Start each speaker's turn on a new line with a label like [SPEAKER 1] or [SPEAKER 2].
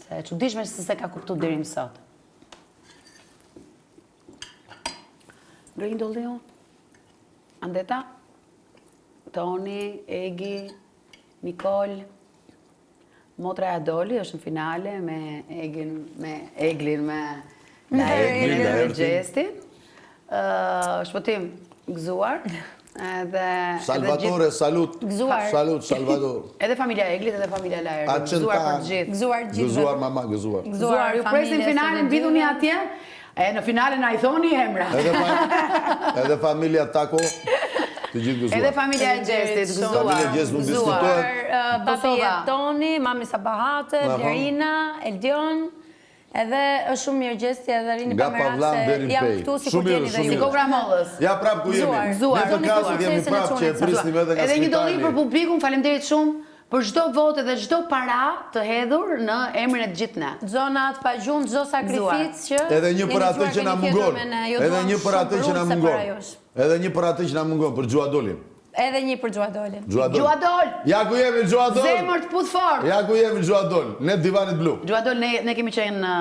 [SPEAKER 1] se e çuditshme se se ka kuptuar deri më sot. Grindolli, Andeta, Toni, Egi, Nikol, motra e Adoli është në finale me Eglin, me Eglin dhe Gjestin. Shpëtim gëzuar.
[SPEAKER 2] Salvatore, salut.
[SPEAKER 3] Gëzuar.
[SPEAKER 2] Salut, Salvatore.
[SPEAKER 1] Edhe familja Eglit, edhe familja Lajer. Gëzuar për gjithë.
[SPEAKER 3] Gëzuar gjithë.
[SPEAKER 2] Gëzuar, mama, gëzuar.
[SPEAKER 1] Gëzuar, ju presim finalen, bidhuni atje. Në finalen a i thoni emra.
[SPEAKER 2] Edhe familja Tako, të gjithë gëzuar.
[SPEAKER 1] Edhe familja e Gjestit, gëzuar.
[SPEAKER 2] Familja Gjestit nuk diskutohet.
[SPEAKER 3] Babi e Toni, mami Sabahate, Blerina, Eldion, edhe është shumë mirë Gjesti edhe rini
[SPEAKER 2] Nga
[SPEAKER 3] kamerat
[SPEAKER 2] Pavlan
[SPEAKER 3] se
[SPEAKER 2] deri në
[SPEAKER 3] jam
[SPEAKER 2] Pej.
[SPEAKER 3] këtu si
[SPEAKER 2] Shumë
[SPEAKER 3] kur jeni
[SPEAKER 2] mirë,
[SPEAKER 3] dhe
[SPEAKER 2] shumë
[SPEAKER 3] ju.
[SPEAKER 1] Si Kogramollës.
[SPEAKER 2] Ja prap ku jemi.
[SPEAKER 1] Gëzuar.
[SPEAKER 2] Ne të kasit jemi prap që e prisnim edhe nga
[SPEAKER 1] Edhe një dolli për
[SPEAKER 2] spitali.
[SPEAKER 1] publikun, faleminderit shumë për çdo votë dhe çdo para të hedhur në emrin e të gjithë ne.
[SPEAKER 3] Çdo natë pa gjumë, çdo sakrificë që
[SPEAKER 2] Edhe një për atë që na mungon. Edhe një për atë që na mungon. Edhe një për atë që na mungon për Gjuadolin.
[SPEAKER 3] Edhe një për Gjuadolin.
[SPEAKER 1] Gjuadol.
[SPEAKER 2] Ja ku jemi Gjuadol.
[SPEAKER 1] Zemër të puth fort.
[SPEAKER 2] Ja ku jemi Gjuadol. Ne divanit blu.
[SPEAKER 1] Gjuadol, ne kemi qenë